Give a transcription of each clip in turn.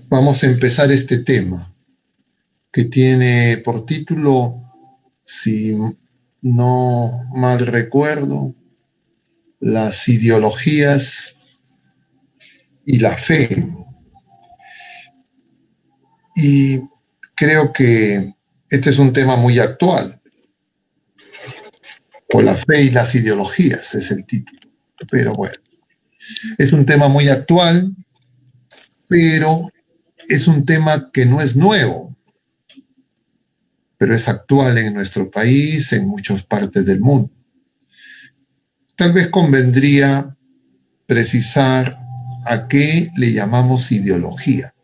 Vamos a empezar este tema que tiene por título, si no mal recuerdo, las ideologías y la fe. Y creo que este es un tema muy actual, o la fe y las ideologías es el título. Pero bueno, es un tema muy actual, pero es un tema que no es nuevo, pero es actual en nuestro país, en muchas partes del mundo. Tal vez convendría precisar a qué le llamamos ideología.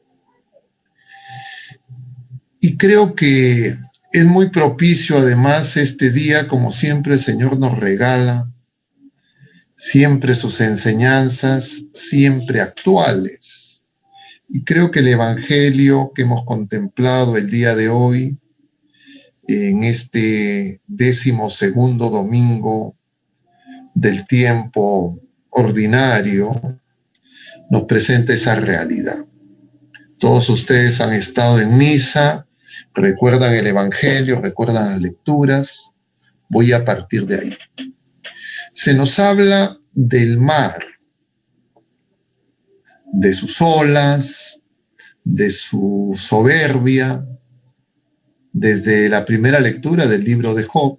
Y creo que es muy propicio además este día, como siempre el Señor nos regala, siempre sus enseñanzas, siempre actuales. Y creo que el Evangelio que hemos contemplado el día de hoy, en este 12º domingo del tiempo ordinario, nos presenta esa realidad. Todos ustedes han estado en misa, recuerdan el Evangelio, recuerdan las lecturas. Voy a partir de ahí. Se nos habla del mar, de sus olas, de su soberbia, desde la primera lectura del libro de Job,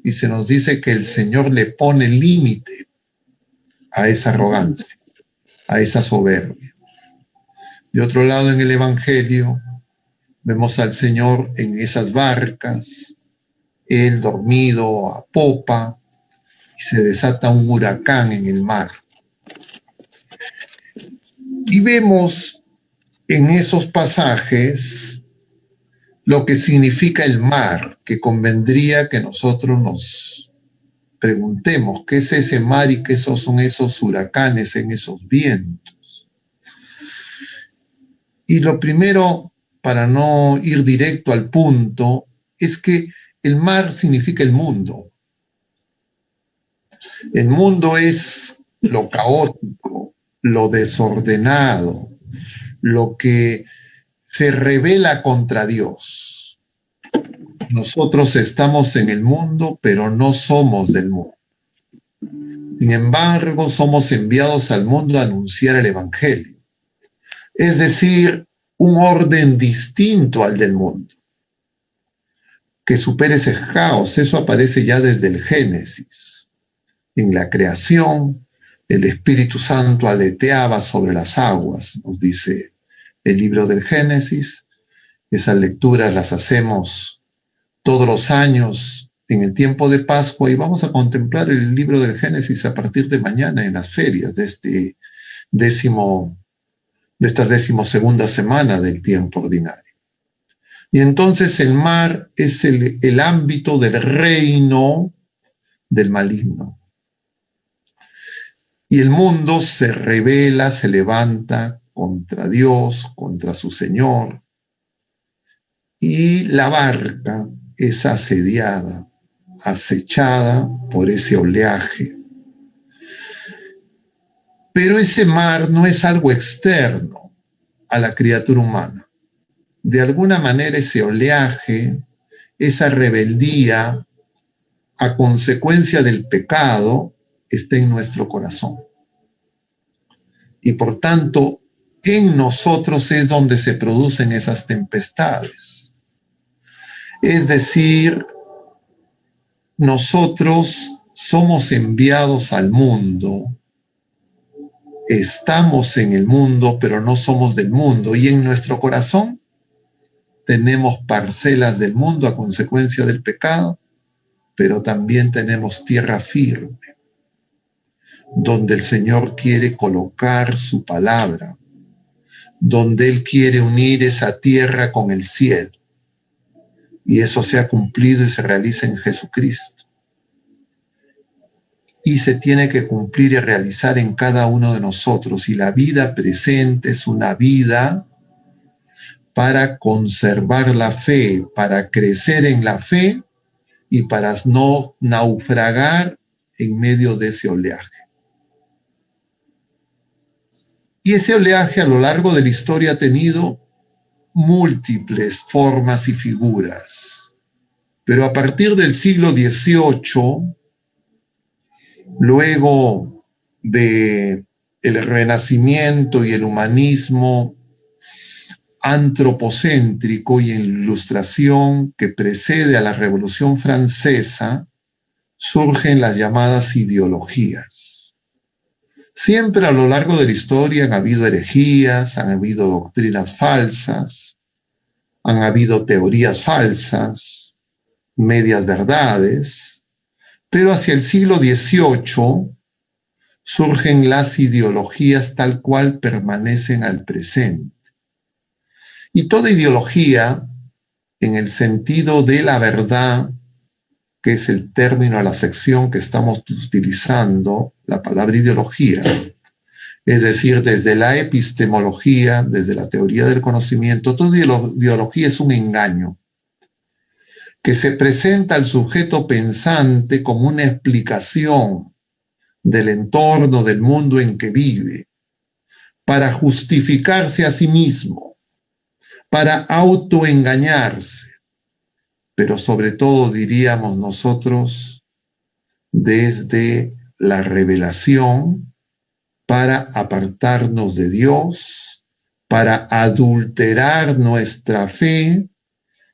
y se nos dice que el Señor le pone límite a esa arrogancia, a esa soberbia. De otro lado, en el Evangelio, vemos al Señor en esas barcas, él dormido a popa, y se desata un huracán en el mar. Y vemos en esos pasajes lo que significa el mar, que convendría que nosotros nos preguntemos qué es ese mar y qué son esos huracanes en esos vientos. Y lo primero, para no ir directo al punto, es que el mar significa el mundo. El mundo es lo caótico, lo desordenado, lo que se rebela contra Dios. Nosotros estamos en el mundo, pero no somos del mundo. Sin embargo, somos enviados al mundo a anunciar el Evangelio. Es decir, un orden distinto al del mundo, que supere ese caos. Eso aparece ya desde el Génesis. En la creación, el Espíritu Santo aleteaba sobre las aguas, nos dice el libro del Génesis. Esas lecturas las hacemos todos los años en el tiempo de Pascua y vamos a contemplar el libro del Génesis a partir de mañana en las ferias de esta 12ª semana del tiempo ordinario. Y entonces el mar es el ámbito del reino del maligno. Y el mundo se rebela, se levanta contra Dios, contra su Señor. Y la barca es asediada, acechada por ese oleaje. Pero ese mar no es algo externo a la criatura humana. De alguna manera ese oleaje, esa rebeldía, a consecuencia del pecado, está en nuestro corazón. Y por tanto, en nosotros es donde se producen esas tempestades. Es decir, nosotros somos enviados al mundo, estamos en el mundo, pero no somos del mundo. Y en nuestro corazón tenemos parcelas del mundo a consecuencia del pecado, pero también tenemos tierra firme, donde el Señor quiere colocar su palabra, donde Él quiere unir esa tierra con el cielo. Y eso se ha cumplido y se realiza en Jesucristo. Y se tiene que cumplir y realizar en cada uno de nosotros. Y la vida presente es una vida para conservar la fe, para crecer en la fe y para no naufragar en medio de ese oleaje. Y ese oleaje a lo largo de la historia ha tenido múltiples formas y figuras. Pero a partir del siglo XVIII, luego de el Renacimiento y el humanismo antropocéntrico y en la Ilustración que precede a la Revolución Francesa, surgen las llamadas ideologías. Siempre a lo largo de la historia han habido herejías, han habido doctrinas falsas, han habido teorías falsas, medias verdades, pero hacia el siglo XVIII surgen las ideologías tal cual permanecen al presente. Y toda ideología, en el sentido de la verdad, que es el término a la sección que estamos utilizando, la palabra ideología, es decir, desde la epistemología, desde la teoría del conocimiento, toda ideología es un engaño que se presenta al sujeto pensante como una explicación del entorno, del mundo en que vive, para justificarse a sí mismo, para autoengañarse, pero sobre todo, diríamos nosotros, desde la revelación, para apartarnos de Dios, para adulterar nuestra fe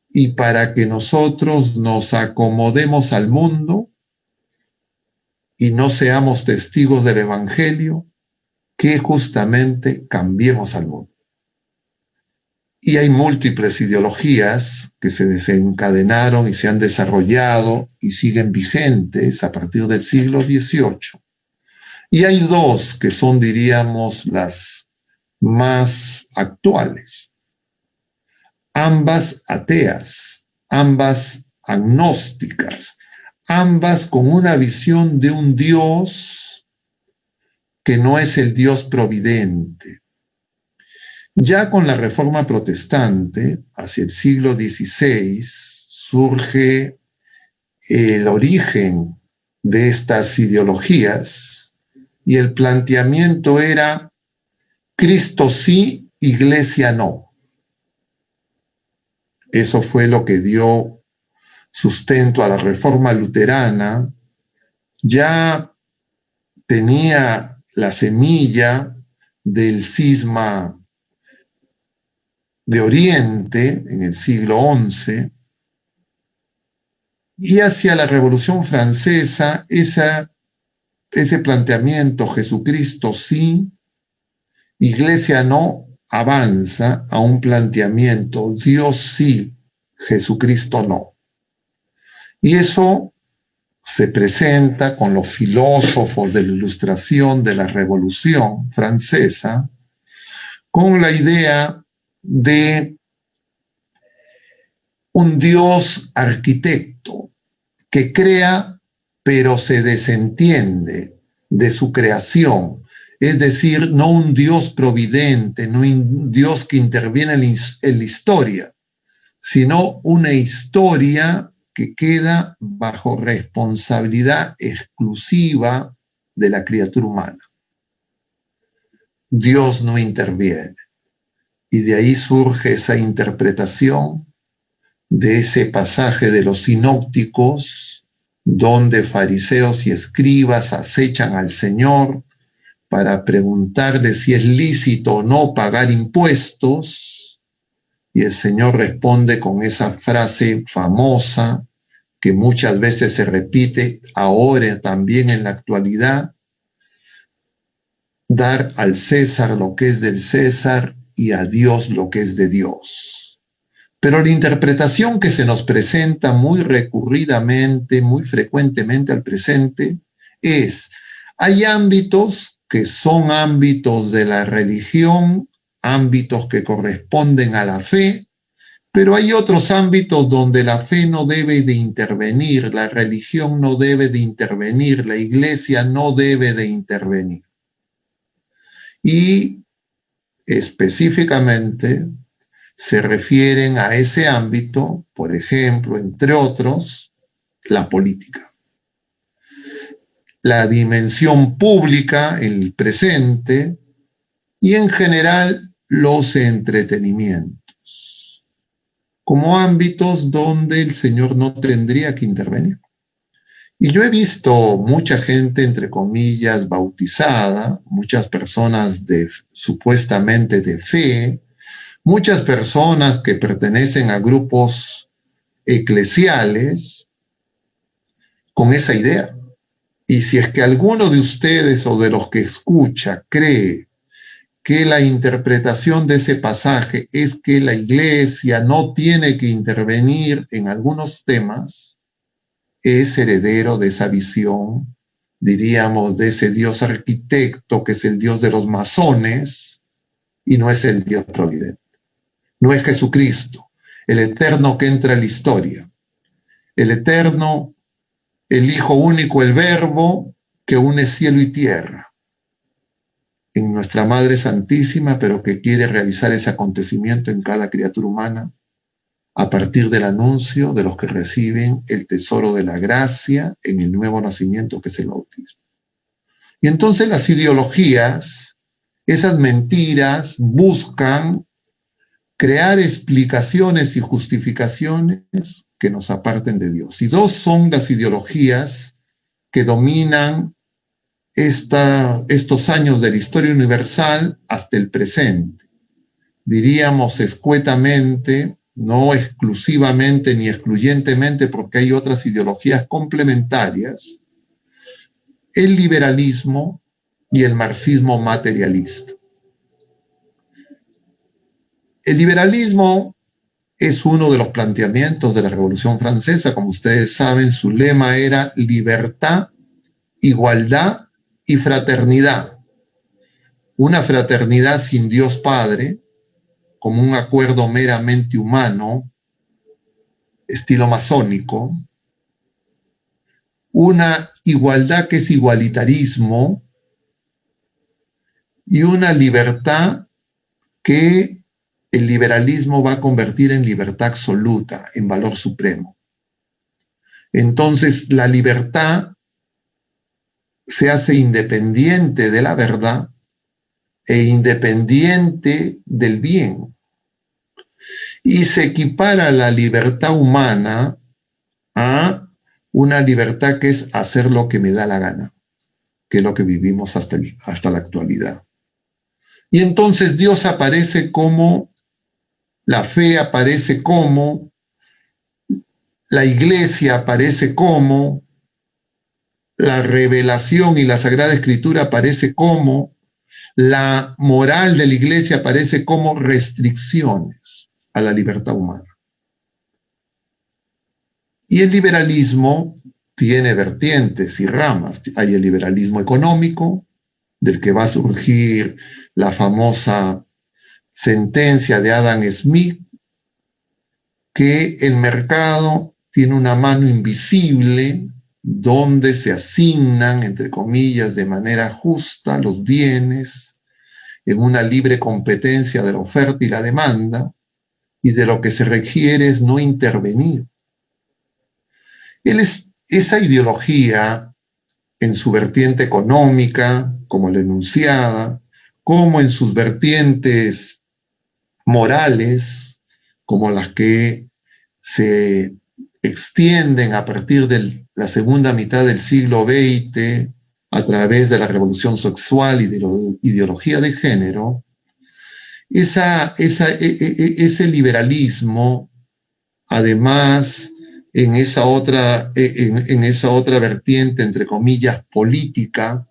y para que nosotros nos acomodemos al mundo y no seamos testigos del Evangelio, que justamente cambiemos al mundo. Y hay múltiples ideologías que se desencadenaron y se han desarrollado y siguen vigentes a partir del siglo XVIII. Y hay dos que son, diríamos, las más actuales. Ambas ateas, ambas agnósticas, ambas con una visión de un Dios que no es el Dios providente. Ya con la Reforma Protestante, hacia el siglo XVI, surge el origen de estas ideologías y el planteamiento era Cristo sí, Iglesia no. Eso fue lo que dio sustento a la Reforma Luterana. Ya tenía la semilla del cisma de Oriente en el siglo XI, y hacia la Revolución Francesa ese planteamiento Jesucristo sí, Iglesia no, avanza a un planteamiento Dios sí, Jesucristo no. Y eso se presenta con los filósofos de la Ilustración de la Revolución Francesa, con la idea de un Dios arquitecto que crea pero se desentiende de su creación, es decir, no un Dios providente, no un Dios que interviene en la historia, sino una historia que queda bajo responsabilidad exclusiva de la criatura humana. Dios no interviene. Y de ahí surge esa interpretación de ese pasaje de los sinópticos, donde fariseos y escribas acechan al Señor para preguntarle si es lícito o no pagar impuestos, y el Señor responde con esa frase famosa que muchas veces se repite ahora también en la actualidad: dar al César lo que es del César y a Dios lo que es de Dios. Pero la interpretación que se nos presenta muy recurridamente, muy frecuentemente al presente, es: hay ámbitos que son ámbitos de la religión, ámbitos que corresponden a la fe, pero hay otros ámbitos donde la fe no debe de intervenir, la religión no debe de intervenir, la iglesia no debe de intervenir. Y específicamente se refieren a ese ámbito, por ejemplo, entre otros, la política. La dimensión pública, el presente, y en general los entretenimientos, como ámbitos donde el Señor no tendría que intervenir. Y yo he visto mucha gente, entre comillas, bautizada, muchas personas supuestamente de fe, muchas personas que pertenecen a grupos eclesiales con esa idea. Y si es que alguno de ustedes o de los que escucha cree que la interpretación de ese pasaje es que la iglesia no tiene que intervenir en algunos temas, es heredero de esa visión, diríamos, de ese Dios arquitecto que es el Dios de los masones y no es el Dios providente. No es Jesucristo, el eterno que entra en la historia, el eterno, el Hijo único, el Verbo que une cielo y tierra en nuestra Madre Santísima, pero que quiere realizar ese acontecimiento en cada criatura humana a partir del anuncio de los que reciben el tesoro de la gracia en el nuevo nacimiento que es el bautismo. Y entonces las ideologías, esas mentiras, buscan crear explicaciones y justificaciones que nos aparten de Dios. Y dos son las ideologías que dominan estos años de la historia universal hasta el presente. Diríamos escuetamente, no exclusivamente ni excluyentemente, porque hay otras ideologías complementarias, el liberalismo y el marxismo materialista. El liberalismo es uno de los planteamientos de la Revolución Francesa. Como ustedes saben, su lema era libertad, igualdad y fraternidad. Una fraternidad sin Dios Padre, como un acuerdo meramente humano, estilo masónico. Una igualdad que es igualitarismo y una libertad que el liberalismo va a convertir en libertad absoluta, en valor supremo. Entonces, la libertad se hace independiente de la verdad e independiente del bien. Y se equipara la libertad humana a una libertad que es hacer lo que me da la gana, que es lo que vivimos hasta la actualidad. Y entonces Dios aparece como, la fe aparece como, la iglesia aparece como, la revelación y la Sagrada Escritura aparece como, la moral de la iglesia aparece como restricciones a la libertad humana. Y el liberalismo tiene vertientes y ramas. Hay el liberalismo económico, del que va a surgir la famosa sentencia de Adam Smith, que el mercado tiene una mano invisible donde se asignan, entre comillas, de manera justa los bienes en una libre competencia de la oferta y la demanda, y de lo que se requiere es no intervenir. Esa ideología, en su vertiente económica, como la enunciada, como en sus vertientes morales, como las que se extienden a partir de la segunda mitad del siglo XX a través de la revolución sexual y de la ideología de género, ese liberalismo, además, en esa otra vertiente, entre comillas, política,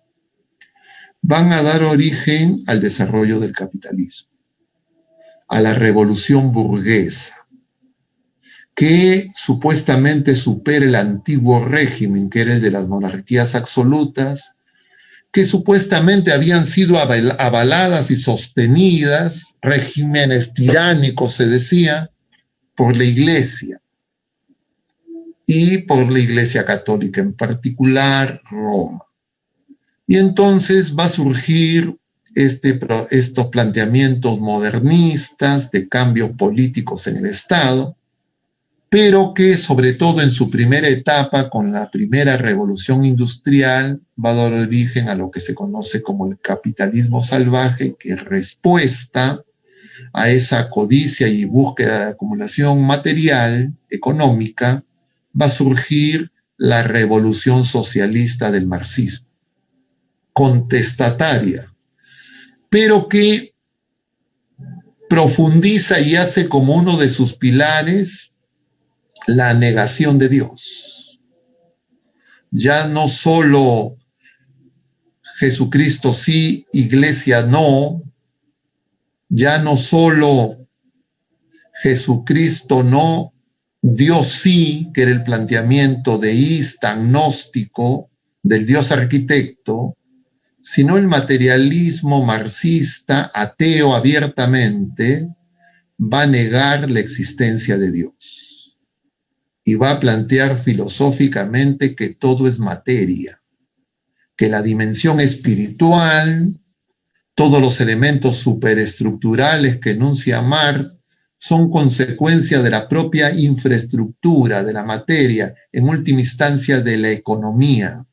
van a dar origen al desarrollo del capitalismo, a la revolución burguesa, que supuestamente supera el antiguo régimen, que era el de las monarquías absolutas, que supuestamente habían sido avaladas y sostenidas, regímenes tiránicos, se decía, por la Iglesia, y por la Iglesia Católica, en particular Roma. Y entonces va a surgir estos planteamientos modernistas de cambios políticos en el Estado, pero que sobre todo en su primera etapa, con la primera revolución industrial, va a dar origen a lo que se conoce como el capitalismo salvaje, que es respuesta a esa codicia y búsqueda de acumulación material, económica, va a surgir la revolución socialista del marxismo, contestataria, pero que profundiza y hace como uno de sus pilares la negación de Dios. Ya no solo Jesucristo sí, Iglesia no, ya no solo Jesucristo no, Dios sí, que era el planteamiento deísta, agnóstico, del Dios arquitecto, sino el materialismo marxista, ateo abiertamente, va a negar la existencia de Dios y va a plantear filosóficamente que todo es materia, que la dimensión espiritual, todos los elementos superestructurales que enuncia Marx, son consecuencia de la propia infraestructura, de la materia, en última instancia de la economía,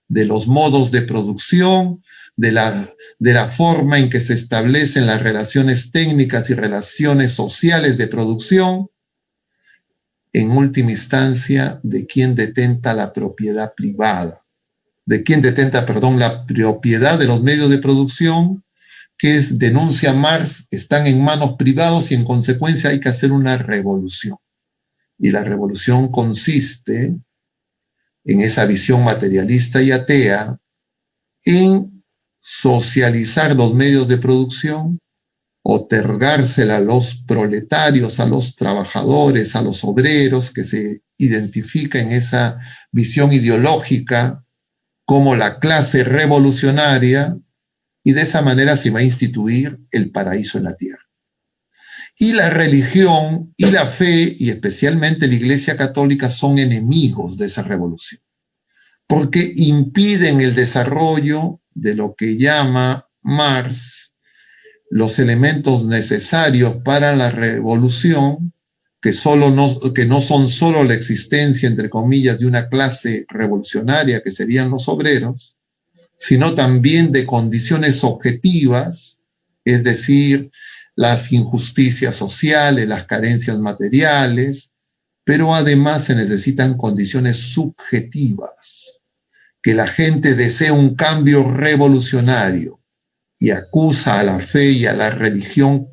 de los modos de producción, de la forma en que se establecen las relaciones técnicas y relaciones sociales de producción, en última instancia de quien detenta la propiedad privada, de quien detenta, perdón, la propiedad de los medios de producción, que es, denuncia Marx, están en manos privadas y en consecuencia hay que hacer una revolución. Y la revolución consiste en esa visión materialista y atea, en socializar los medios de producción, otorgársela a los proletarios, a los trabajadores, a los obreros, que se identifica en esa visión ideológica como la clase revolucionaria, y de esa manera se va a instituir el paraíso en la tierra. Y la religión y la fe, y especialmente la Iglesia Católica, son enemigos de esa revolución, porque impiden el desarrollo de lo que llama Marx los elementos necesarios para la revolución, que no son solo la existencia, entre comillas, de una clase revolucionaria, que serían los obreros, sino también de condiciones objetivas, es decir, las injusticias sociales, las carencias materiales, pero además se necesitan condiciones subjetivas, que la gente desea un cambio revolucionario y acusa a la fe y a la religión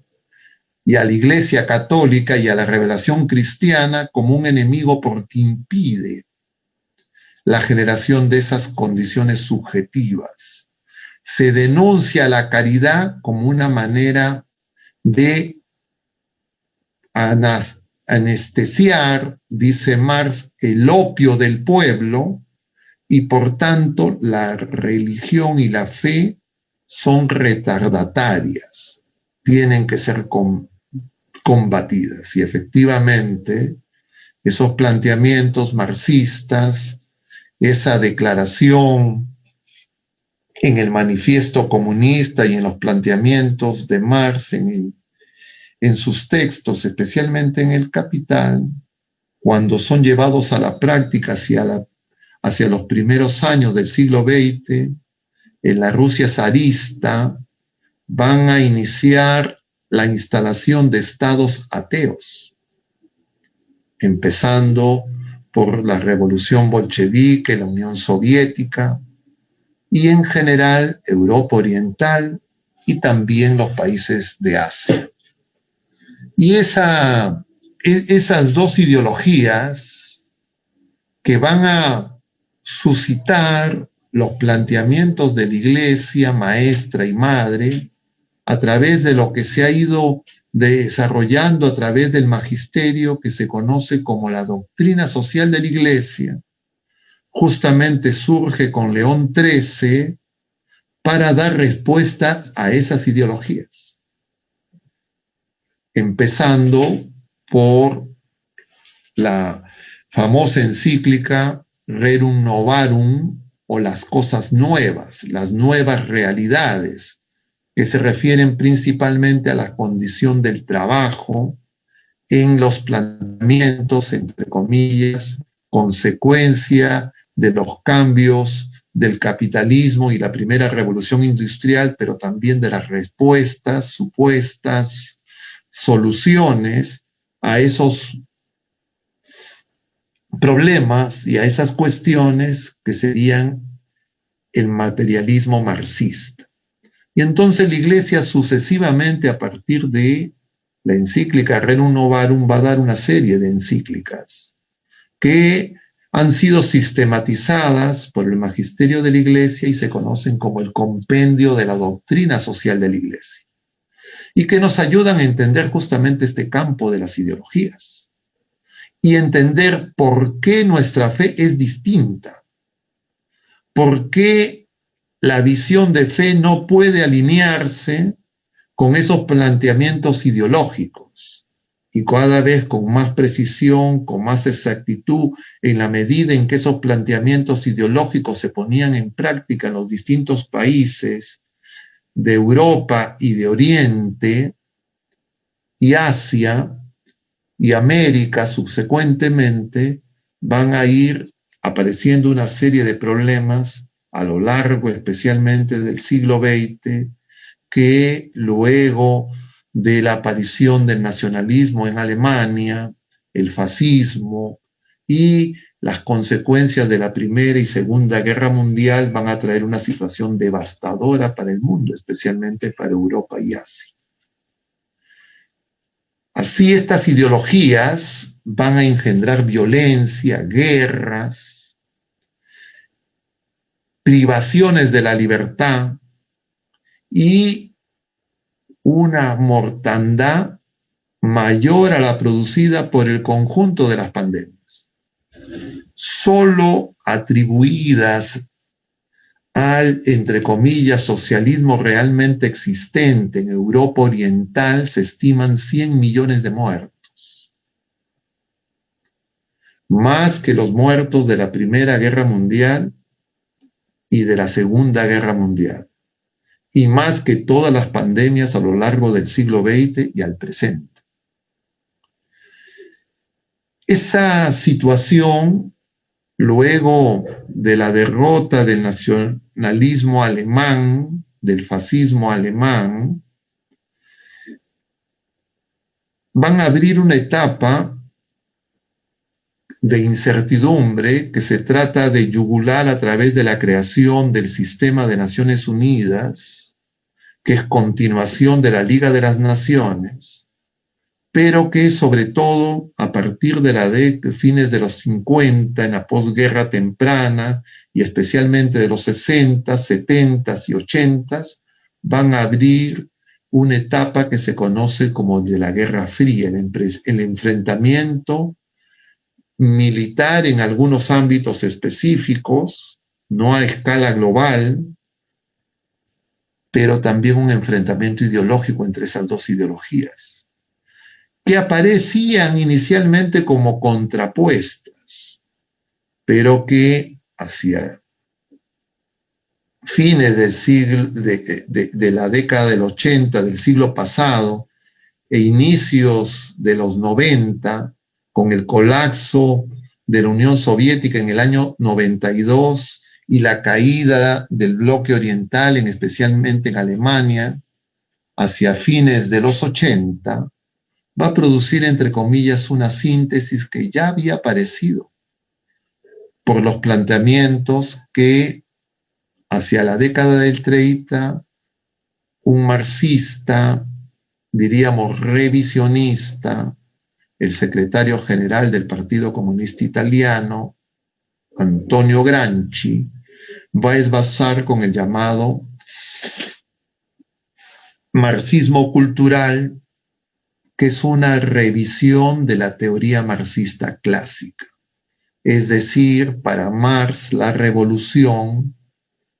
y a la Iglesia Católica y a la revelación cristiana como un enemigo porque impide la generación de esas condiciones subjetivas. Se denuncia la caridad como una manera de anestesiar, dice Marx, el opio del pueblo, y por tanto la religión y la fe son retardatarias, tienen que ser combatidas. Y efectivamente, esos planteamientos marxistas, esa declaración en el manifiesto comunista y en los planteamientos de Marx en sus textos, especialmente en El Capital, cuando son llevados a la práctica hacia los primeros años del siglo XX, en la Rusia zarista, van a iniciar la instalación de estados ateos, empezando por la revolución bolchevique, la Unión Soviética, y en general Europa Oriental y también los países de Asia. Y esas dos ideologías que van a suscitar los planteamientos de la Iglesia maestra y madre a través de lo que se ha ido desarrollando a través del magisterio que se conoce como la doctrina social de la Iglesia, justamente surge con León XIII para dar respuestas a esas ideologías, empezando por la famosa encíclica Rerum Novarum, o las cosas nuevas, las nuevas realidades, que se refieren principalmente a la condición del trabajo en los planteamientos, entre comillas, consecuencia de los cambios del capitalismo y la primera revolución industrial, pero también de las respuestas, supuestas soluciones a esos problemas y a esas cuestiones que serían el materialismo marxista. Y entonces la Iglesia sucesivamente, a partir de la encíclica Rerum Novarum, va a dar una serie de encíclicas que han sido sistematizadas por el magisterio de la Iglesia y se conocen como el compendio de la doctrina social de la Iglesia, y que nos ayudan a entender justamente este campo de las ideologías y entender por qué nuestra fe es distinta, por qué la visión de fe no puede alinearse con esos planteamientos ideológicos, y cada vez con más precisión, con más exactitud, en la medida en que esos planteamientos ideológicos se ponían en práctica en los distintos países de Europa y de Oriente y Asia y América subsecuentemente, van a ir apareciendo una serie de problemas a lo largo especialmente del siglo XX, que luego de la aparición del nacionalismo en Alemania, el fascismo y las consecuencias de la Primera y Segunda Guerra Mundial van a traer una situación devastadora para el mundo, especialmente para Europa y Asia. Así, estas ideologías van a engendrar violencia, guerras, privaciones de la libertad y una mortandad mayor a la producida por el conjunto de las pandemias, solo atribuidas al, entre comillas, socialismo realmente existente en Europa Oriental, se estiman 100 millones de muertos, más que los muertos de la Primera Guerra Mundial y de la Segunda Guerra Mundial, y más que todas las pandemias a lo largo del siglo XX y al presente. Esa situación, luego de la derrota del nacionalismo alemán, del fascismo alemán, van a abrir una etapa de incertidumbre que se trata de yugular a través de la creación del sistema de Naciones Unidas, que es continuación de la Liga de las Naciones, pero que sobre todo a partir de fines de los 50, en la posguerra temprana, y especialmente de los 60, 70 y 80, van a abrir una etapa que se conoce como de la Guerra Fría, el enfrentamiento militar en algunos ámbitos específicos, no a escala global, pero también un enfrentamiento ideológico entre esas dos ideologías, que aparecían inicialmente como contrapuestas, pero que hacia fines del siglo, de la década del 80 del siglo pasado e inicios de los 90, con el colapso de la Unión Soviética en el año 92 y la caída del bloque oriental, especialmente en Alemania, hacia fines de los 80, va a producir, entre comillas, una síntesis que ya había aparecido por los planteamientos que hacia la década del 30 un marxista, diríamos revisionista, el secretario general del Partido Comunista Italiano, Antonio Gramsci, va a esbozar con el llamado marxismo cultural, que es una revisión de la teoría marxista clásica. Es decir, para Marx la revolución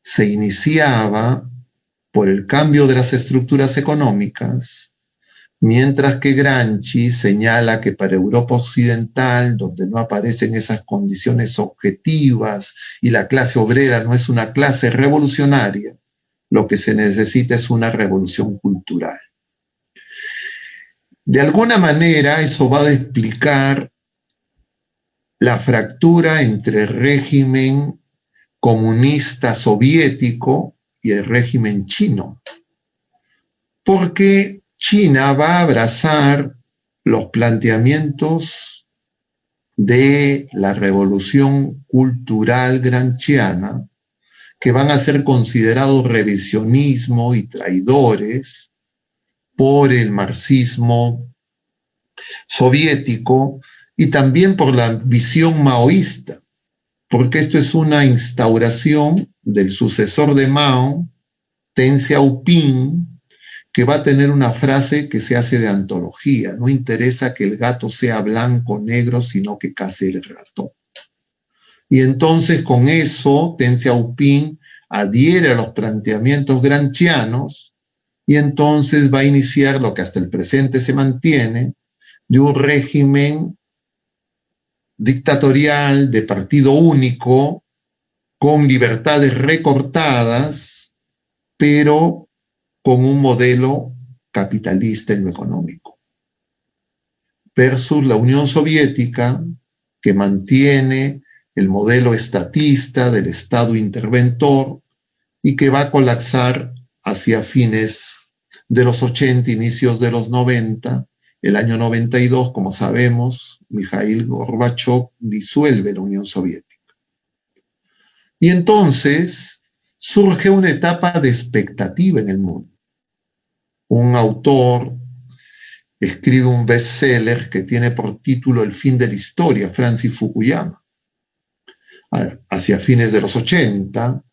se iniciaba por el cambio de las estructuras económicas, mientras que Gramsci señala que para Europa Occidental, donde no aparecen esas condiciones objetivas y la clase obrera no es una clase revolucionaria, lo que se necesita es una revolución cultural. De alguna manera eso va a explicar la fractura entre el régimen comunista soviético y el régimen chino, porque China va a abrazar los planteamientos de la revolución cultural gramsciana, que van a ser considerados revisionismo y traidores por el marxismo soviético y también por la visión maoísta, porque esto es una instauración del sucesor de Mao, Deng Xiaoping, que va a tener una frase que se hace de antología: no interesa que el gato sea blanco o negro, sino que case el ratón. Y entonces con eso Deng Xiaoping adhiere a los planteamientos gramscianos y entonces va a iniciar lo que hasta el presente se mantiene, de un régimen dictatorial de partido único, con libertades recortadas, pero con un modelo capitalista en lo económico, versus la Unión Soviética, que mantiene el modelo estatista del Estado interventor y que va a colapsar hacia fines de los 80, inicios de los 90. El año 92, como sabemos, Mikhail Gorbachev disuelve la Unión Soviética. Y entonces surge una etapa de expectativa en el mundo. Un autor escribe un bestseller que tiene por título El fin de la historia, Francis Fukuyama, hacia fines de los 80,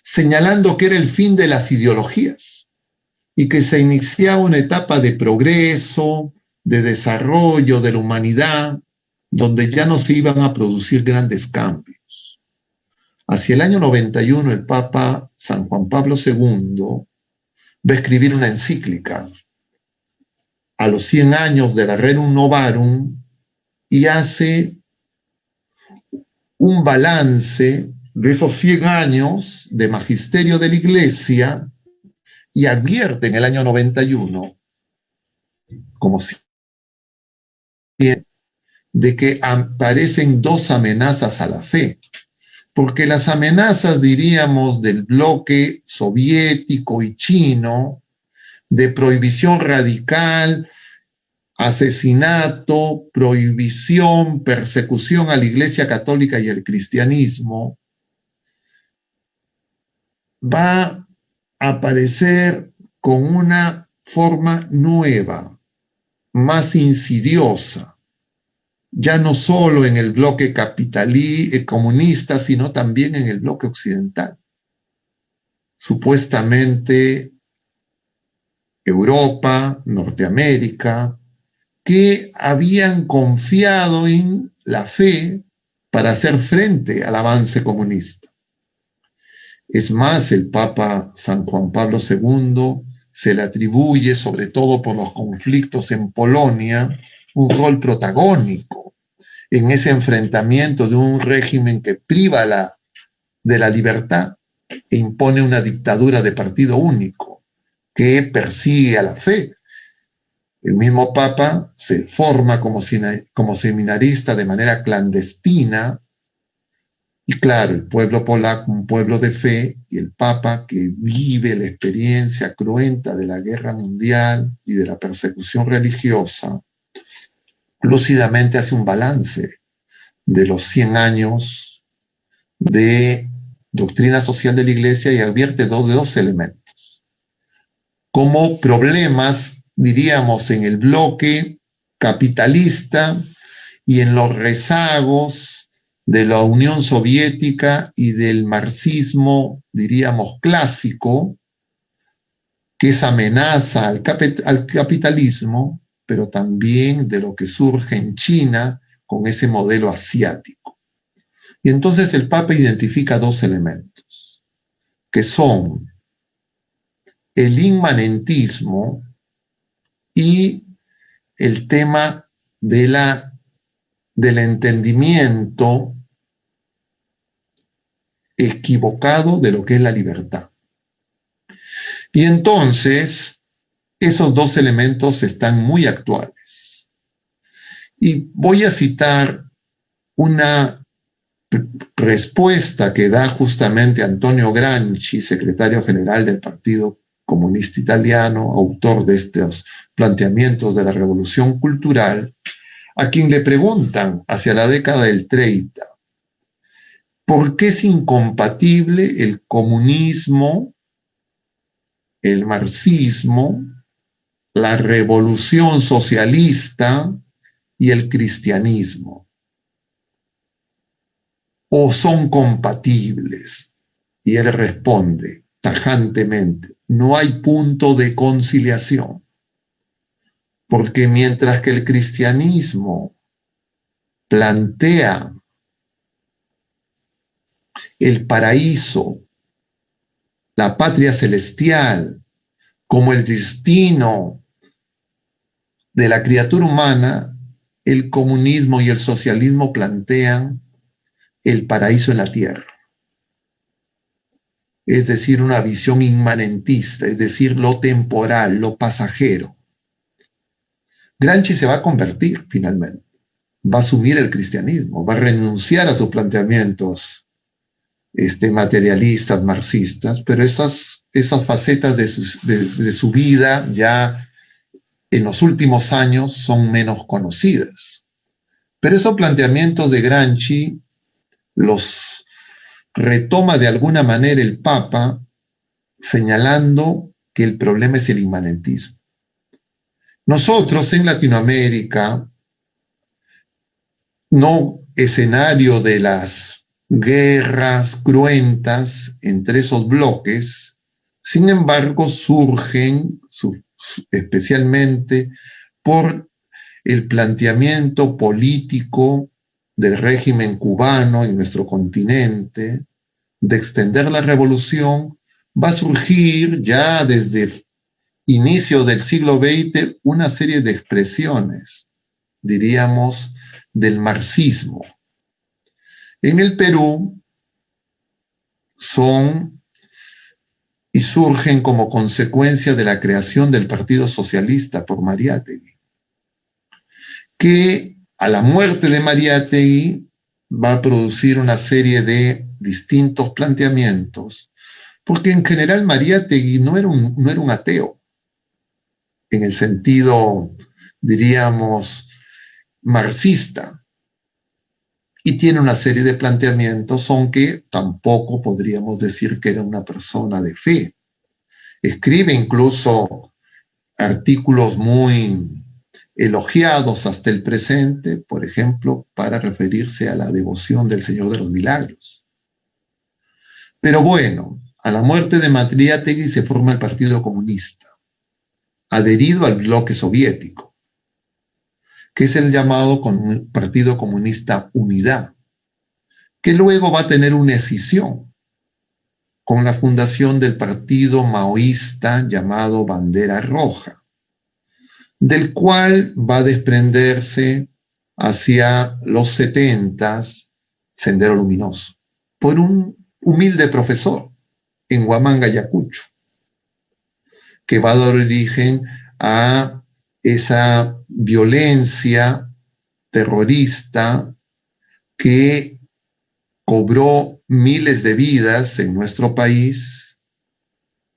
señalando que era el fin de las ideologías y que se iniciaba una etapa de progreso, de desarrollo de la humanidad, donde ya no se iban a producir grandes cambios. Hacia el año 91, el Papa San Juan Pablo II va a escribir una encíclica a los 100 años de la Rerum Novarum y hace un balance de esos 100 años de magisterio de la Iglesia y advierte en el año 91, como si de que aparecen dos amenazas a la fe, porque las amenazas, diríamos, del bloque soviético y chino, de prohibición radical, asesinato, prohibición, persecución a la Iglesia Católica y al cristianismo, va a aparecer con una forma nueva, más insidiosa, ya no solo en el bloque comunista, sino también en el bloque occidental. Supuestamente Europa, Norteamérica, que habían confiado en la fe para hacer frente al avance comunista. Es más, el Papa San Juan Pablo II se le atribuye, sobre todo por los conflictos en Polonia, un rol protagónico en ese enfrentamiento de un régimen que priva de la libertad e impone una dictadura de partido único que persigue a la fe. El mismo Papa se forma como seminarista de manera clandestina y claro, el pueblo polaco, un pueblo de fe, y el Papa que vive la experiencia cruenta de la guerra mundial y de la persecución religiosa, lúcidamente hace un balance de los 100 años de doctrina social de la Iglesia y advierte de dos elementos. Como problemas, diríamos, en el bloque capitalista y en los rezagos de la Unión Soviética y del marxismo, diríamos, clásico, que es amenaza al capitalismo, pero también de lo que surge en China con ese modelo asiático. Y entonces el Papa identifica dos elementos, que son el inmanentismo y el tema del entendimiento equivocado de lo que es la libertad. Y entonces Esos dos elementos están muy actuales. Y voy a citar una respuesta que da justamente Antonio Gramsci, secretario general del Partido Comunista Italiano, autor de estos planteamientos de la revolución cultural, a quien le preguntan hacia la década del 30, ¿por qué es incompatible el comunismo, el marxismo, la revolución socialista y el cristianismo? ¿O son compatibles? Y él responde tajantemente, no hay punto de conciliación, porque mientras que el cristianismo plantea el paraíso, la patria celestial, como el destino de la criatura humana, el comunismo y el socialismo plantean el paraíso en la tierra. Es decir, una visión inmanentista, es decir, lo temporal, lo pasajero. Gramsci se va a convertir finalmente, va a asumir el cristianismo, va a renunciar a sus planteamientos materialistas, marxistas, pero esas facetas de su vida ya en los últimos años son menos conocidas. Pero esos planteamientos de Gramsci los retoma de alguna manera el Papa, señalando que el problema es el inmanentismo. Nosotros en Latinoamérica, no escenario de las guerras cruentas entre esos bloques, sin embargo surgen especialmente por el planteamiento político del régimen cubano en nuestro continente, de extender la revolución, va a surgir ya desde inicio del siglo XX una serie de expresiones, diríamos, del marxismo. En el Perú son y surgen como consecuencia de la creación del Partido Socialista por Mariátegui, que a la muerte de Mariátegui va a producir una serie de distintos planteamientos, porque en general Mariátegui no era un ateo, en el sentido, diríamos, marxista, y tiene una serie de planteamientos, aunque tampoco podríamos decir que era una persona de fe. Escribe incluso artículos muy elogiados hasta el presente, por ejemplo, para referirse a la devoción del Señor de los Milagros. Pero bueno, a la muerte de Mariátegui se forma el Partido Comunista, adherido al bloque soviético, que es el llamado Partido Comunista Unidad, que luego va a tener una escisión con la fundación del partido maoísta llamado Bandera Roja, del cual va a desprenderse hacia los 70s Sendero Luminoso, por un humilde profesor en Huamanga, Ayacucho, que va a dar origen a esa violencia terrorista que cobró miles de vidas en nuestro país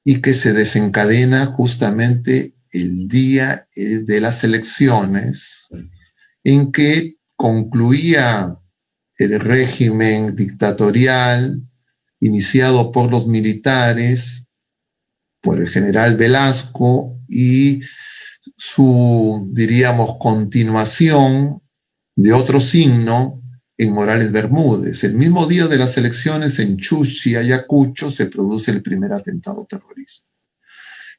y que se desencadena justamente el día de las elecciones, en que concluía el régimen dictatorial iniciado por los militares, por el general Velasco, y su, diríamos, continuación de otro signo en Morales Bermúdez. El mismo día de las elecciones en Chuchi, Ayacucho, se produce el primer atentado terrorista,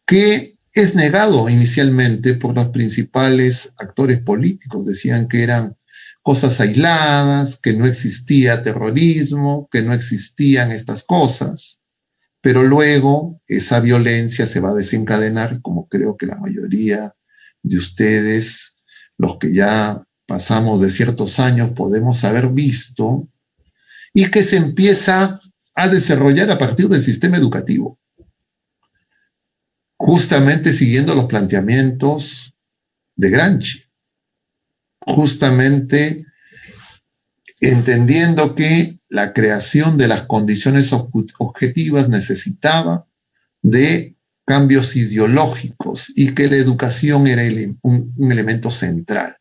que es negado inicialmente por los principales actores políticos. Decían que eran cosas aisladas, que no existía terrorismo, que no existían estas cosas, pero luego esa violencia se va a desencadenar, como creo que la mayoría de ustedes, los que ya pasamos de ciertos años, podemos haber visto, y que se empieza a desarrollar a partir del sistema educativo. justamente siguiendo los planteamientos de Gramsci, justamente entendiendo que la creación de las condiciones objetivas necesitaba de cambios ideológicos y que la educación era un elemento central.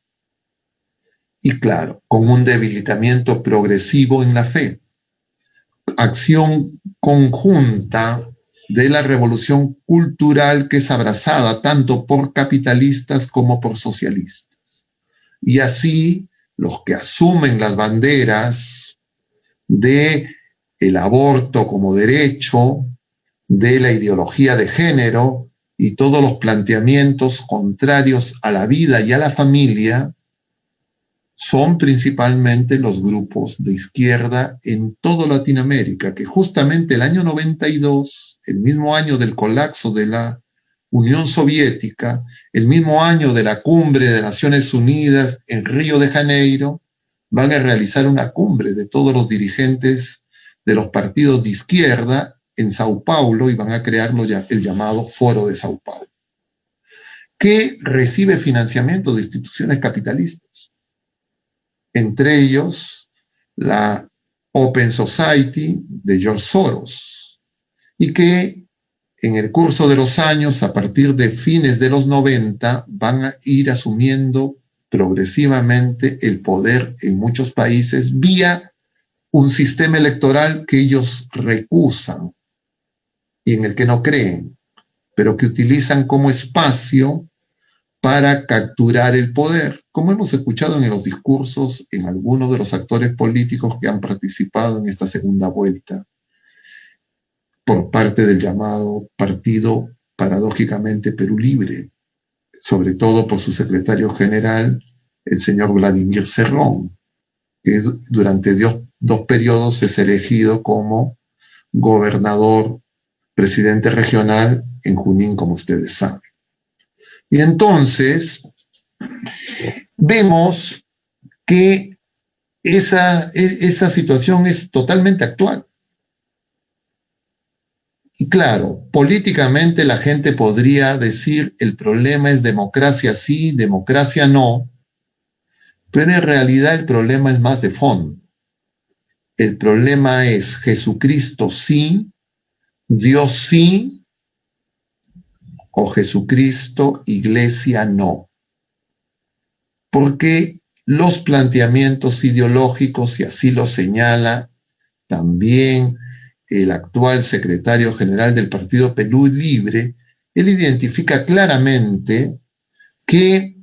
Y claro, con un debilitamiento progresivo en la fe, acción conjunta de la revolución cultural que es abrazada tanto por capitalistas como por socialistas. Y así los que asumen las banderas de el aborto como derecho, de la ideología de género y todos los planteamientos contrarios a la vida y a la familia son principalmente los grupos de izquierda en toda Latinoamérica, que justamente el año 92, el mismo año del colapso de la Unión Soviética, el mismo año de la cumbre de Naciones Unidas en Río de Janeiro, van a realizar una cumbre de todos los dirigentes de los partidos de izquierda en Sao Paulo y van a crear el llamado Foro de Sao Paulo, que recibe financiamiento de instituciones capitalistas, entre ellos la Open Society de George Soros, y que en el curso de los años, a partir de fines de los 90, van a ir asumiendo progresivamente el poder en muchos países vía un sistema electoral que ellos recusan y en el que no creen, pero que utilizan como espacio para capturar el poder, como hemos escuchado en los discursos en algunos de los actores políticos que han participado en esta segunda vuelta por parte del llamado partido paradójicamente Perú Libre, sobre todo por su secretario general, el señor Vladimir Cerrón, que durante dos periodos es elegido como gobernador, presidente regional en Junín, como ustedes saben. Y entonces vemos que esa situación es totalmente actual. Y claro, políticamente la gente podría decir el problema es democracia sí, democracia no, pero en realidad el problema es más de fondo. El problema es Jesucristo sí, Dios sí, o Jesucristo, iglesia no. Porque los planteamientos ideológicos, y así lo señala también el actual secretario general del Partido Perú Libre, él identifica claramente que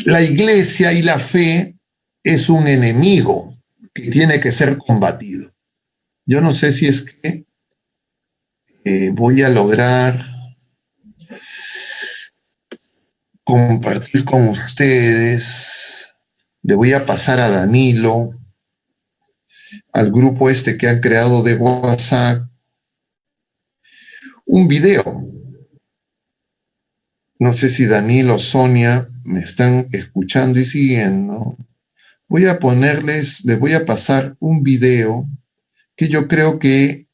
la iglesia y la fe es un enemigo que tiene que ser combatido. Yo no sé si es que voy a lograr compartir con ustedes. Le voy a pasar a Danilo, al grupo este que han creado de WhatsApp, un video. No sé si Danilo o Sonia me están escuchando y siguiendo. Les voy a pasar un video que yo creo que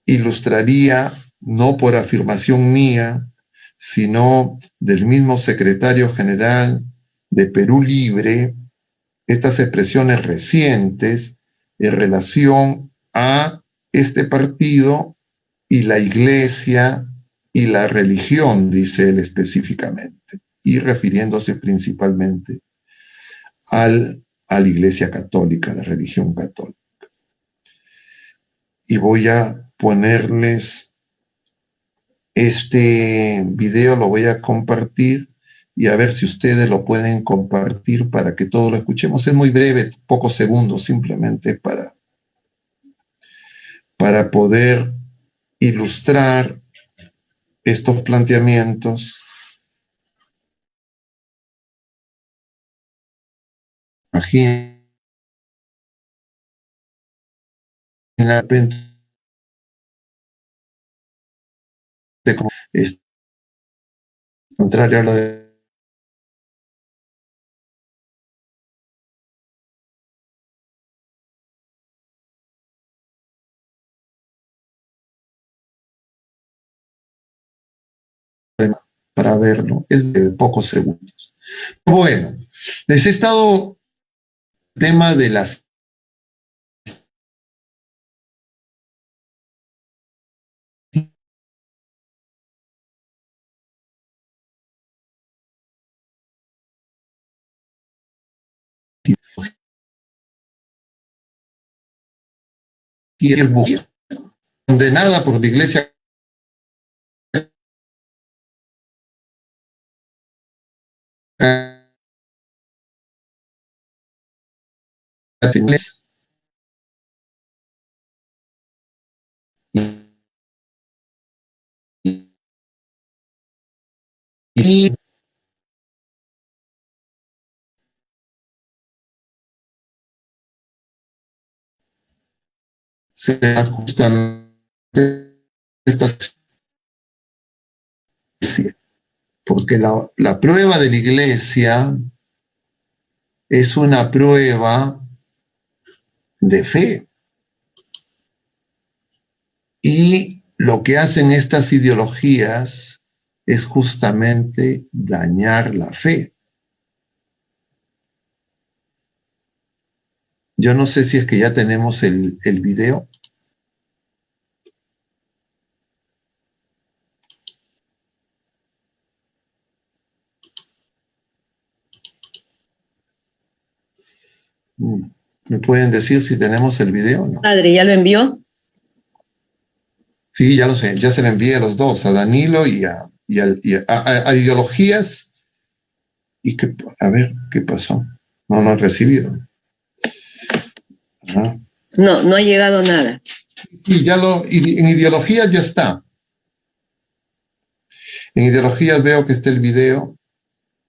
ilustraría, no por afirmación mía, sino del mismo secretario general de Perú Libre, estas expresiones recientes en relación a este partido y la iglesia y la religión, dice él específicamente, y refiriéndose principalmente a la iglesia católica, la religión católica. Y voy a ponerles este video, lo voy a compartir y a ver si ustedes lo pueden compartir para que todos lo escuchemos. Es muy breve, pocos segundos, simplemente para poder ilustrar estos planteamientos. Imagínense como es contrario a lo de verlo, es de pocos segundos. Bueno, les he estado el tema de las condenada por la Iglesia y se ajustan estas, porque la prueba de la Iglesia es una prueba de fe. Y lo que hacen estas ideologías es justamente dañar la fe. Yo no sé si es que ya tenemos el video. ¿Me pueden decir si tenemos el video o no? Padre, ¿ya lo envió? Sí, ya lo sé, ya se lo envié a los dos, a Danilo y a ideologías. Y que, a ver, ¿qué pasó? No lo he recibido. Ajá. No, no ha llegado nada. Y en ideologías ya está. En ideologías veo que está el video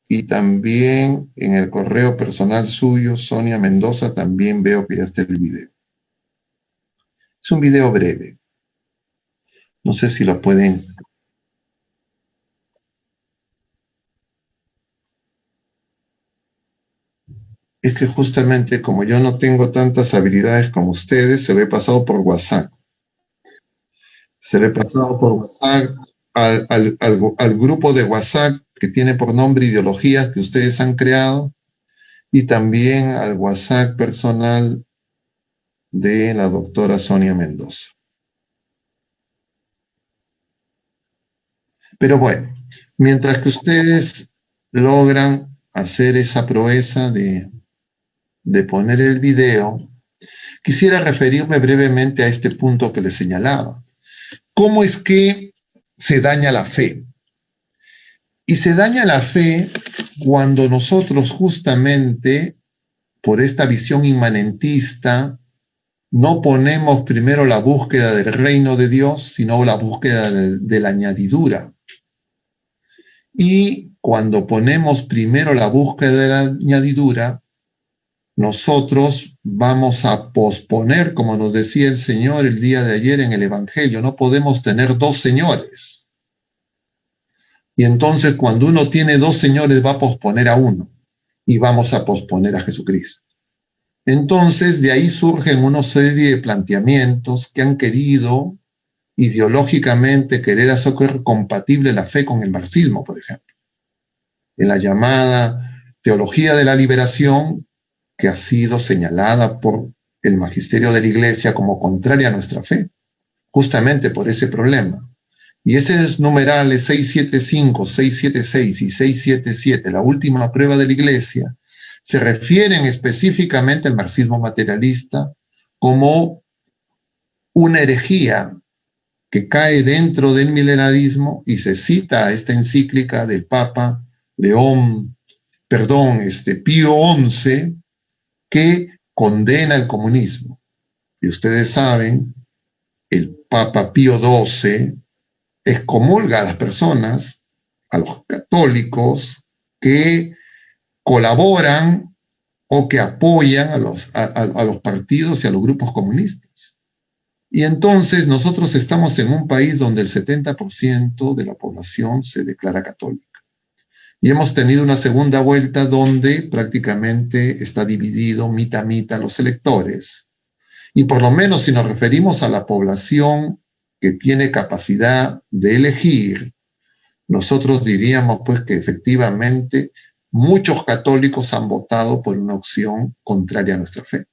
y también en el correo personal suyo, Sonia Mendoza, también veo que ya está el video. Es un video breve. No sé si lo pueden. Es que justamente como yo no tengo tantas habilidades como ustedes, se lo he pasado por WhatsApp. Se lo he pasado por WhatsApp al grupo de WhatsApp que tiene por nombre Ideologías que ustedes han creado y también al WhatsApp personal de la doctora Sonia Mendoza. Pero bueno, mientras que ustedes logran hacer esa proeza de poner el video, quisiera referirme brevemente a este punto que les señalaba. ¿Cómo es que se daña la fe? Y se daña la fe cuando nosotros justamente, por esta visión inmanentista, no ponemos primero la búsqueda del reino de Dios, sino la búsqueda de la añadidura. Y cuando ponemos primero la búsqueda de la añadidura, nosotros vamos a posponer, como nos decía el Señor el día de ayer en el Evangelio, no podemos tener dos señores. Y entonces cuando uno tiene dos señores va a posponer a uno y vamos a posponer a Jesucristo. Entonces de ahí surgen una serie de planteamientos que han querido ideológicamente querer hacer compatible la fe con el marxismo, por ejemplo. En la llamada teología de la liberación, que ha sido señalada por el magisterio de la Iglesia como contraria a nuestra fe, justamente por ese problema. Y esos numerales 675, 676 y 677, la última prueba de la Iglesia, se refieren específicamente al marxismo materialista como una herejía que cae dentro del milenarismo y se cita a esta encíclica del Papa Pío XI, que condena el comunismo. Y ustedes saben, el Papa Pío XII excomulga a las personas, a los católicos, que colaboran o que apoyan a los partidos y a los grupos comunistas. Y entonces nosotros estamos en un país donde el 70% de la población se declara católica. Y hemos tenido una segunda vuelta donde prácticamente está dividido mitad a mitad los electores. Y por lo menos si nos referimos a la población que tiene capacidad de elegir, nosotros diríamos pues que efectivamente muchos católicos han votado por una opción contraria a nuestra fe.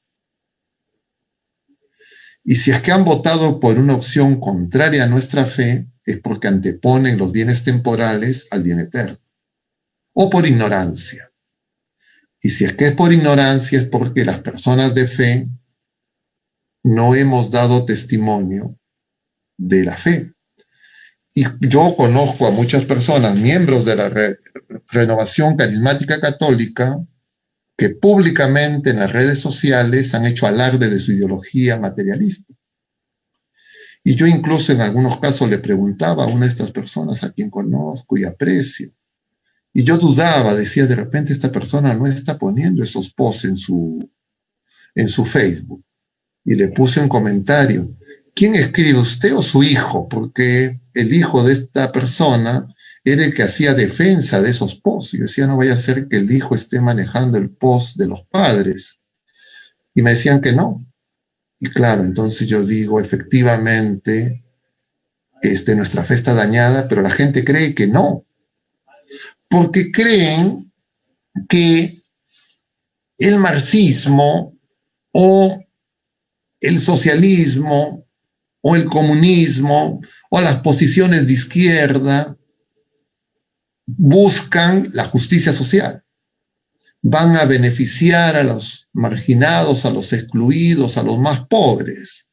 Y si es que han votado por una opción contraria a nuestra fe, es porque anteponen los bienes temporales al bien eterno, o por ignorancia. Y si es que es por ignorancia, es porque las personas de fe no hemos dado testimonio de la fe. Y yo conozco a muchas personas, miembros de la Renovación Carismática Católica, que públicamente en las redes sociales han hecho alarde de su ideología materialista. Y yo incluso en algunos casos le preguntaba a una de estas personas a quien conozco y aprecio, y yo dudaba, decía, de repente esta persona no está poniendo esos posts en su Facebook. Y le puse un comentario, ¿quién escribe, usted o su hijo? Porque el hijo de esta persona era el que hacía defensa de esos posts. Y yo decía, no vaya a ser que el hijo esté manejando el post de los padres. Y me decían que no. Y claro, entonces yo digo, efectivamente, nuestra fe está dañada, pero la gente cree que no. Porque creen que el marxismo o el socialismo o el comunismo o las posiciones de izquierda buscan la justicia social. Van a beneficiar a los marginados, a los excluidos, a los más pobres.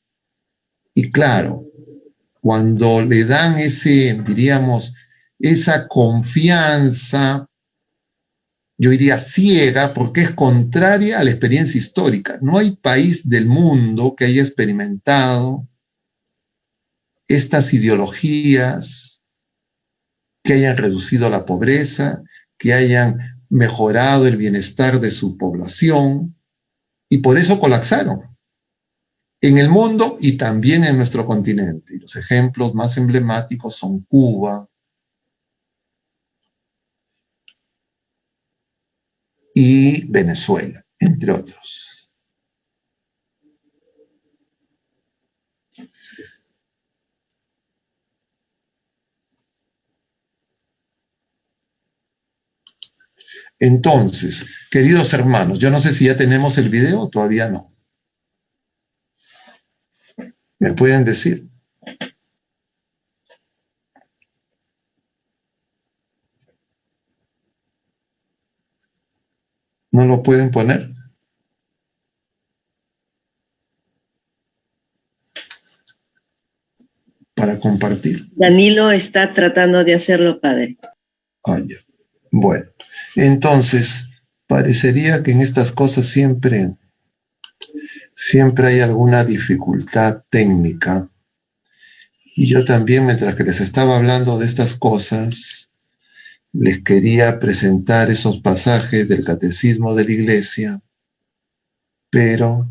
Y claro, cuando le dan esa confianza, yo diría ciega, porque es contraria a la experiencia histórica. No hay país del mundo que haya experimentado estas ideologías, que hayan reducido la pobreza, que hayan mejorado el bienestar de su población, y por eso colapsaron en el mundo y también en nuestro continente. Y los ejemplos más emblemáticos son Cuba y Venezuela, entre otros. Entonces, queridos hermanos, yo no sé si ya tenemos el video o todavía no. ¿Me pueden decir? ¿No lo pueden poner? Para compartir. Danilo está tratando de hacerlo, padre. Ah, ya. Bueno, entonces, parecería que en estas cosas siempre hay alguna dificultad técnica. Y yo también, mientras que les estaba hablando de estas cosas, les quería presentar esos pasajes del Catecismo de la Iglesia, pero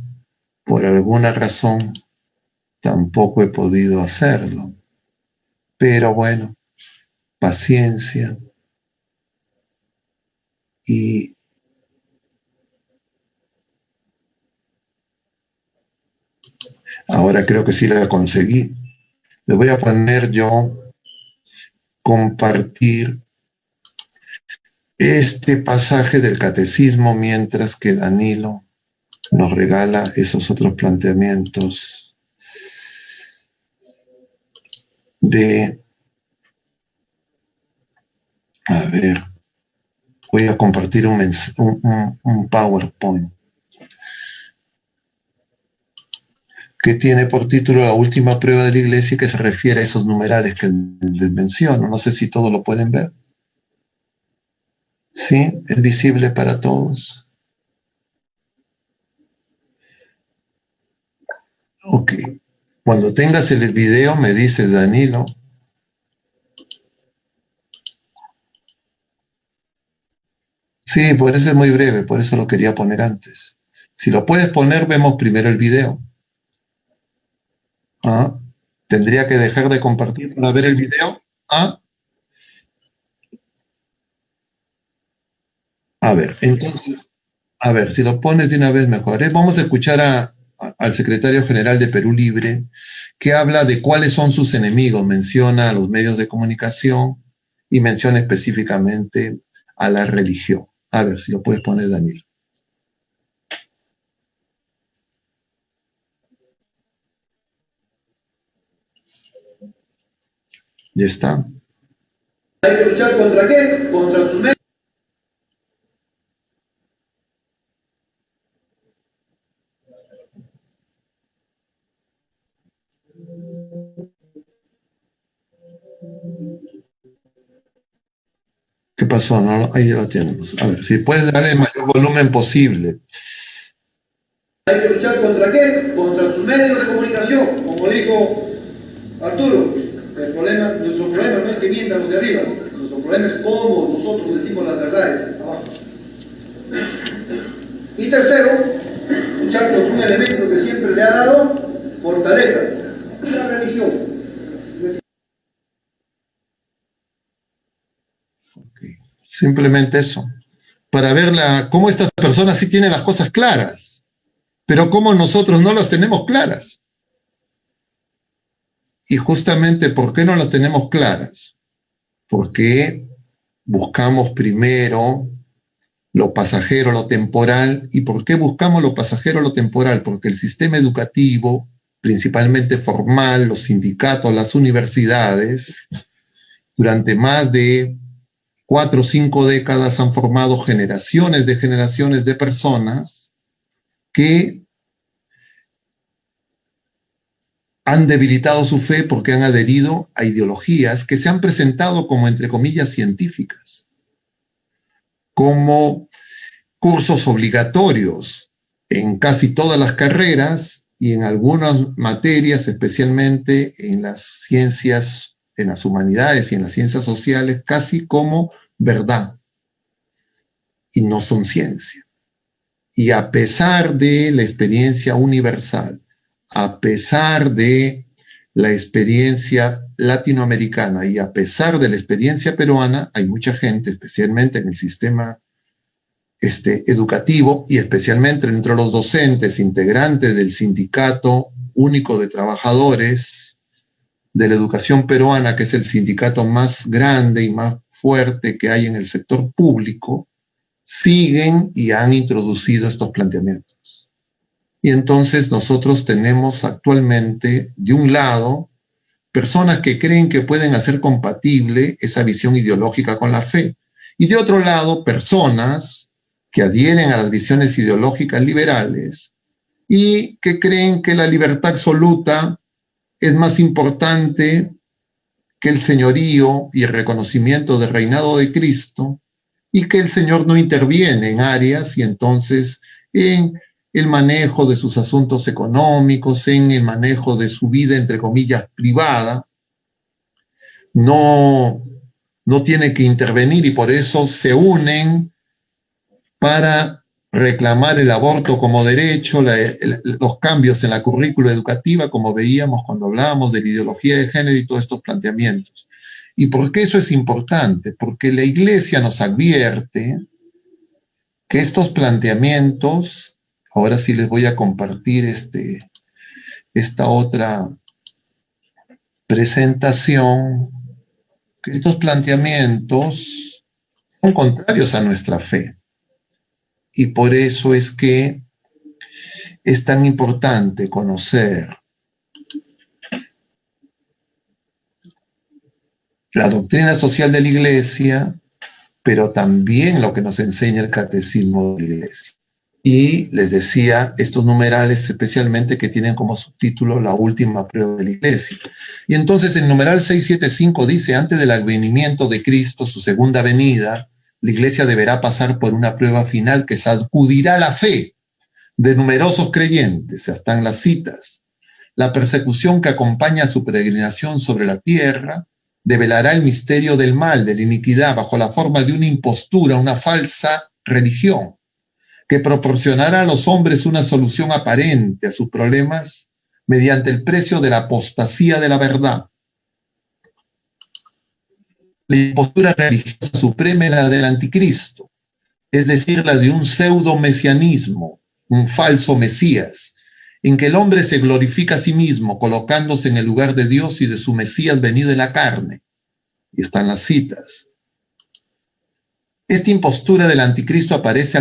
por alguna razón tampoco he podido hacerlo. Pero bueno, paciencia. Y ahora creo que sí la conseguí. Le voy a poner yo compartir este pasaje del Catecismo mientras que Danilo nos regala esos otros planteamientos a ver, voy a compartir un PowerPoint que tiene por título La última prueba de la Iglesia, que se refiere a esos numerales que les menciono. No sé si todos lo pueden ver. ¿Sí? ¿Es visible para todos? Ok. Cuando tengas el video me dices, Danilo. Sí, por eso es muy breve, por eso lo quería poner antes. Si lo puedes poner, vemos primero el video. Ah, tendría que dejar de compartir para ver el video. Ah, a ver, entonces, a ver, si lo pones de una vez mejor. Vamos a escuchar al secretario general de Perú Libre, que habla de cuáles son sus enemigos, menciona a los medios de comunicación y menciona específicamente a la religión. A ver si lo puedes poner, Daniel. Ya está. Hay que luchar contra qué? Contra sus medios. ¿Qué pasó? No, ahí lo tenemos. A ver, si puedes darle el mayor volumen posible. Hay que luchar contra qué? Contra sus medios de comunicación, como dijo Arturo. Nuestro problema no es que mientan los de arriba, nuestro problema es cómo nosotros decimos las verdades abajo. Y tercero, luchar contra un elemento que siempre le ha dado fortaleza, la religión. Okay. Simplemente eso, para ver cómo estas personas sí tienen las cosas claras, pero cómo nosotros no las tenemos claras. Y justamente, ¿por qué no las tenemos claras? Porque buscamos primero lo pasajero, lo temporal. ¿Y por qué buscamos lo pasajero, lo temporal? Porque el sistema educativo, principalmente formal, los sindicatos, las universidades, durante más de 4 o 5 décadas han formado generaciones de personas que han debilitado su fe porque han adherido a ideologías que se han presentado como, entre comillas, científicas, como cursos obligatorios en casi todas las carreras y en algunas materias, especialmente en las ciencias, en las humanidades y en las ciencias sociales, casi como verdad, y no son ciencia. Y a pesar de la experiencia universal, a pesar de la experiencia latinoamericana y a pesar de la experiencia peruana, hay mucha gente, especialmente en el sistema educativo y especialmente entre los docentes, integrantes del Sindicato Único de Trabajadores de la Educación Peruana, que es el sindicato más grande y más fuerte que hay en el sector público, siguen y han introducido estos planteamientos. Y entonces nosotros tenemos actualmente, de un lado, personas que creen que pueden hacer compatible esa visión ideológica con la fe. Y de otro lado, personas que adhieren a las visiones ideológicas liberales y que creen que la libertad absoluta es más importante que el señorío y el reconocimiento del reinado de Cristo, y que el Señor no interviene en áreas y entonces en el manejo de sus asuntos económicos, en el manejo de su vida, entre comillas, privada, no tiene que intervenir y por eso se unen para reclamar el aborto como derecho, los cambios en la currícula educativa, como veíamos cuando hablábamos de la ideología de género y todos estos planteamientos. ¿Y por qué eso es importante? Porque la Iglesia nos advierte que estos planteamientos, ahora sí les voy a compartir esta otra presentación, que estos planteamientos son contrarios a nuestra fe. Y por eso es que es tan importante conocer la doctrina social de la Iglesia, pero también lo que nos enseña el catecismo de la Iglesia. Y les decía, estos numerales especialmente que tienen como subtítulo la última prueba de la Iglesia. Y entonces el numeral 675 dice, antes del advenimiento de Cristo, su segunda venida, la Iglesia deberá pasar por una prueba final que sacudirá la fe de numerosos creyentes, hasta en las citas. La persecución que acompaña a su peregrinación sobre la tierra develará el misterio del mal, de la iniquidad, bajo la forma de una impostura, una falsa religión, que proporcionará a los hombres una solución aparente a sus problemas mediante el precio de la apostasía de la verdad. La impostura religiosa suprema es la del anticristo, es decir, la de un pseudo-mesianismo, un falso Mesías, en que el hombre se glorifica a sí mismo, colocándose en el lugar de Dios y de su Mesías venido en la carne. Y están las citas. Esta impostura del anticristo aparece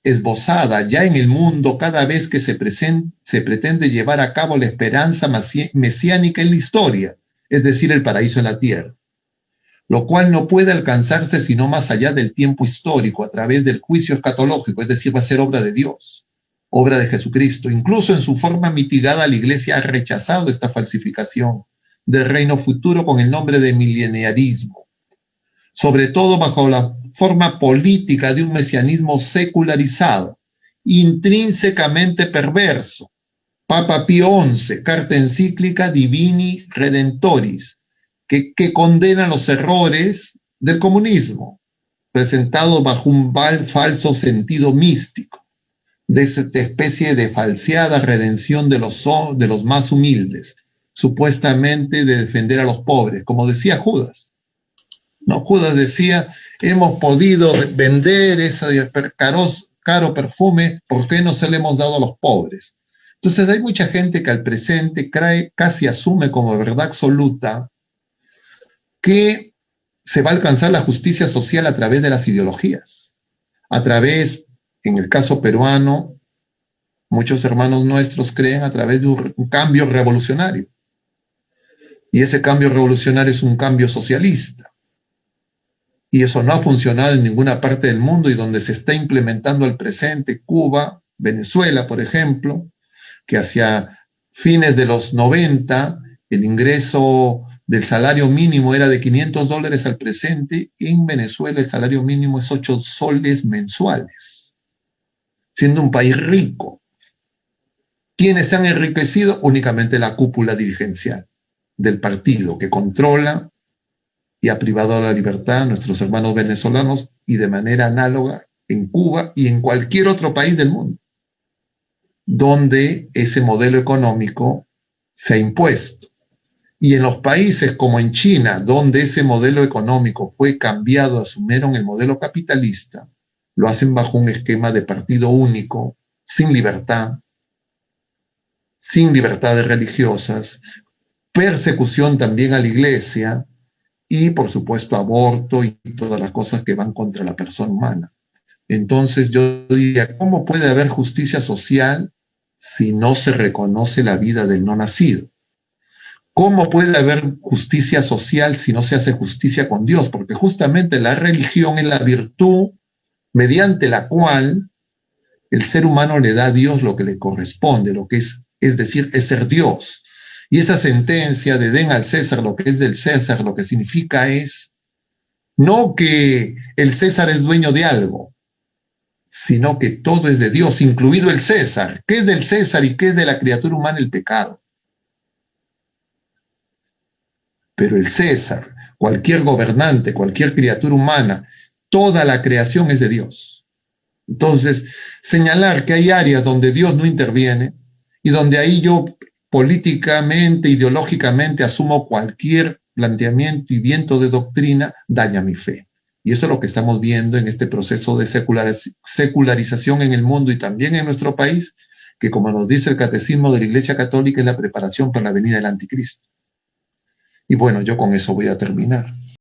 esbozada ya en el mundo cada vez que se pretende llevar a cabo la esperanza mesiánica en la historia, es decir, el paraíso en la tierra, lo cual no puede alcanzarse sino más allá del tiempo histórico, a través del juicio escatológico, es decir, va a ser obra de Dios, obra de Jesucristo. Incluso en su forma mitigada, la Iglesia ha rechazado esta falsificación del reino futuro con el nombre de mileniarismo, sobre todo bajo la forma política de un mesianismo secularizado, intrínsecamente perverso. Papa Pío XI, carta encíclica Divini Redentoris, que condena los errores del comunismo, presentado bajo un falso sentido místico, de esta especie de falseada redención de los más humildes, supuestamente de defender a los pobres, como decía Judas. No, Judas decía, hemos podido vender ese caro perfume, ¿por qué no se le hemos dado a los pobres? Entonces hay mucha gente que al presente casi asume como verdad absoluta que se va a alcanzar la justicia social a través de las ideologías, a través, en el caso peruano, muchos hermanos nuestros creen a través de un cambio revolucionario. Y ese cambio revolucionario es un cambio socialista. Y eso no ha funcionado en ninguna parte del mundo, y donde se está implementando al presente, Cuba, Venezuela, por ejemplo, que hacia fines de los 90 el ingreso del salario mínimo era de $500 al presente. En Venezuela el salario mínimo es 8 soles mensuales, siendo un país rico. ¿Quiénes se han enriquecido? Únicamente la cúpula dirigencial del partido, que controla y ha privado la libertad a nuestros hermanos venezolanos, y de manera análoga en Cuba y en cualquier otro país del mundo donde ese modelo económico se ha impuesto. Y en los países como en China, donde ese modelo económico fue cambiado, asumieron el modelo capitalista, lo hacen bajo un esquema de partido único, sin libertades religiosas, persecución también a la iglesia, y por supuesto aborto y todas las cosas que van contra la persona humana. Entonces yo diría, ¿cómo puede haber justicia social si no se reconoce la vida del no nacido? ¿Cómo puede haber justicia social si no se hace justicia con Dios? Porque justamente la religión es la virtud mediante la cual el ser humano le da a Dios lo que le corresponde, lo que es decir, es ser Dios. Y esa sentencia de den al César lo que es del César, lo que significa es no que el César es dueño de algo, sino que todo es de Dios, incluido el César. ¿Qué es del César y qué es de la criatura humana? El pecado. Pero el César, cualquier gobernante, cualquier criatura humana, toda la creación es de Dios. Entonces, señalar que hay áreas donde Dios no interviene y donde ahí yo políticamente, ideológicamente asumo cualquier planteamiento y viento de doctrina, daña mi fe. Y eso es lo que estamos viendo en este proceso de secularización en el mundo y también en nuestro país, que como nos dice el Catecismo de la Iglesia Católica, es la preparación para la venida del Anticristo. Y bueno, yo con eso voy a terminar.